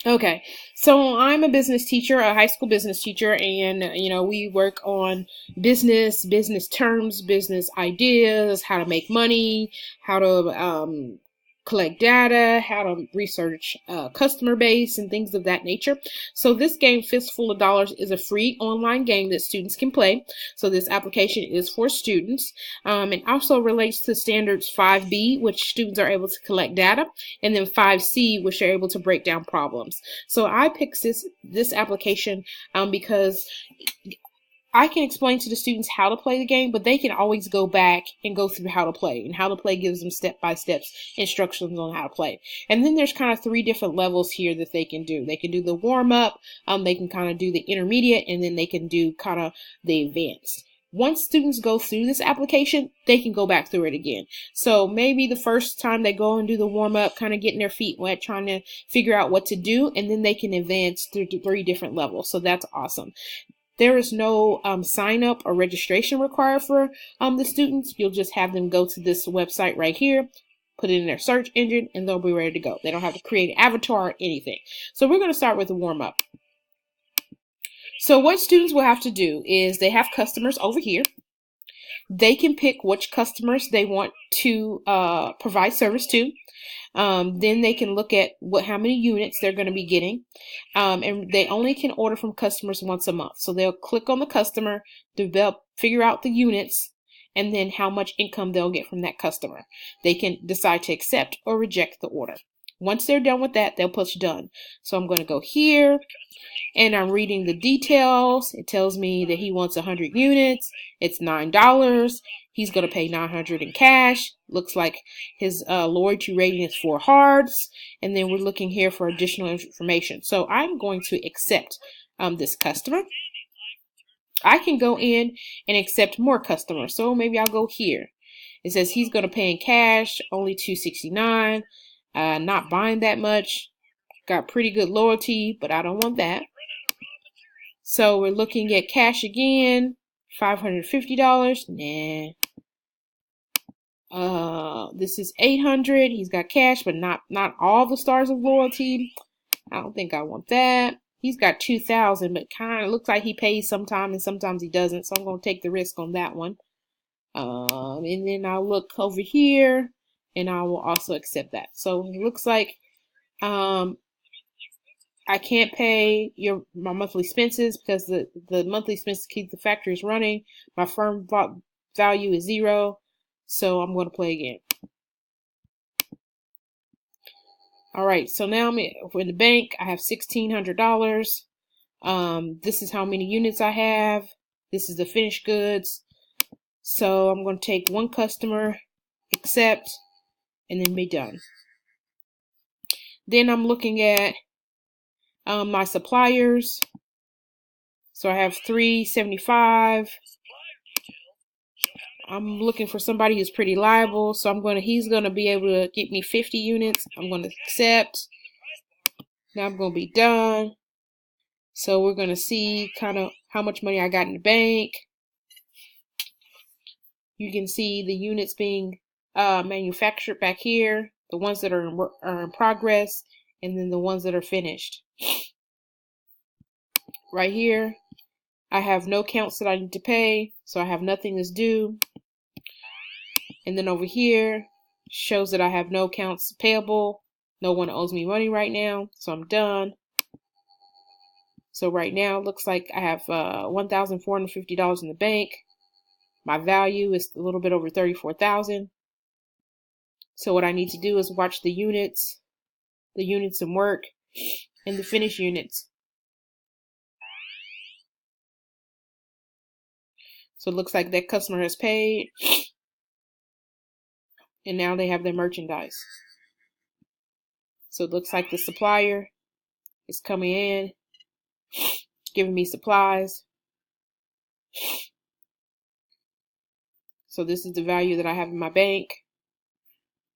Okay, so I'm a business teacher, a high school business teacher, and we work on business terms, business ideas, how to make money, how to collect data, how to research customer base, and things of that nature. So this game, Fistful of Dollars, is a free online game that students can play. So this application is for students. It also relates to standards 5B, which students are able to collect data, and then 5C, which are able to break down problems. So I picked this application because I can explain to the students how to play the game, but they can always go back and go through how to play. And how to play gives them step-by-step instructions on how to play. And then there's kind of 3 different levels here that they can do. They can do the warm-up, they can kind of do the intermediate, and then they can do kind of the advanced. Once students go through this application, they can go back through it again. So maybe the first time they go and do the warm-up, kind of getting their feet wet, trying to figure out what to do, and then they can advance through 3 different levels. So that's awesome. There is no sign up or registration required for the students. You'll just have them go to this website right here, put it in their search engine, and they'll be ready to go. They don't have to create an avatar or anything. So we're going to start with the warm up. So what students will have to do is they have customers over here. They can pick which customers they want to provide service to. Then they can look at how many units they're going to be getting. And they only can order from customers once a month. So they'll click on the customer, figure out the units, and then how much income they'll get from that customer. They can decide to accept or reject the order. Once they're done with that, they'll push done. So I'm going to go here, and I'm reading the details. It tells me that he wants 100 units. It's $9. He's going to pay $900 in cash. Looks like his loyalty rating is 4 hearts. And then we're looking here for additional information. So I'm going to accept this customer. I can go in and accept more customers. So maybe I'll go here. It says he's going to pay in cash, only $269. Not buying that much. Got pretty good loyalty, but I don't want that. So we're looking at cash again, $550. Nah. This is $800. He's got cash, but not all the stars of loyalty. I don't think I want that. He's got 2,000, but kind of looks like he pays sometimes and sometimes he doesn't. So I'm going to take the risk on that one. And then I'll look over here, and I will also accept that. So it looks like I can't pay my monthly expenses because the monthly expenses keep the factories running. My firm value is 0, so I'm going to play again. All right, so now I'm in the bank. I have $1,600. This is how many units I have. This is the finished goods. So I'm going to take one customer, accept, and then be done. Then I'm looking at my suppliers. So I have 375. I'm looking for somebody who's pretty liable. So he's gonna be able to get me 50 units. I'm gonna accept. Now I'm gonna be done. So we're gonna see kind of how much money I got in the bank. You can see the units being manufactured back here, the ones that are in progress, and then the ones that are finished. Right here, I have no counts that I need to pay, so I have nothing that's due. And then over here, shows that I have no counts payable. No one owes me money right now, so I'm done. So right now, it looks like I have $1,450 in the bank. My value is a little bit over $34,000. So what I need to do is watch the units in work, and the finished units. So it looks like that customer has paid, and now they have their merchandise. So it looks like the supplier is coming in, giving me supplies. So this is the value that I have in my bank.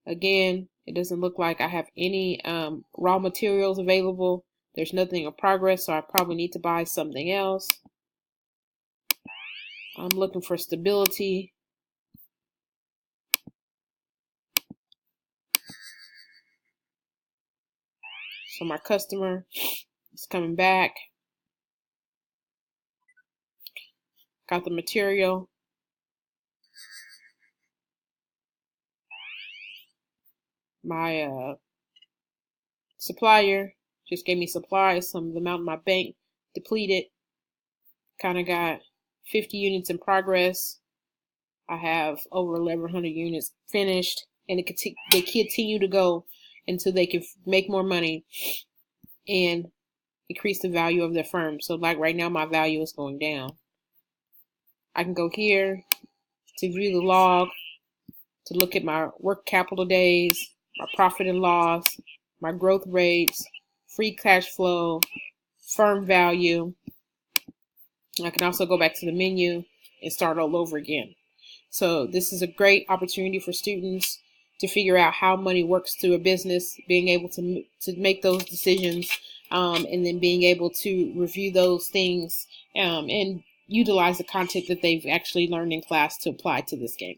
Again, it doesn't look like I have any raw materials available. There's nothing in progress, so I probably need to buy something else. I'm looking for stability. So my customer is coming back. Got the material. My supplier just gave me supplies. Some of them out in my bank depleted. Kind of got 50 units in progress. I have over 1,100 units finished, and they continue to go until they can make more money and increase the value of their firm. So like right now, my value is going down. I can go here to view the log, to look at my work capital days, my profit and loss, my growth rates, free cash flow, firm value. I can also go back to the menu and start all over again. So this is a great opportunity for students to figure out how money works through a business, being able to make those decisions, and then being able to review those things and utilize the content that they've actually learned in class to apply to this game.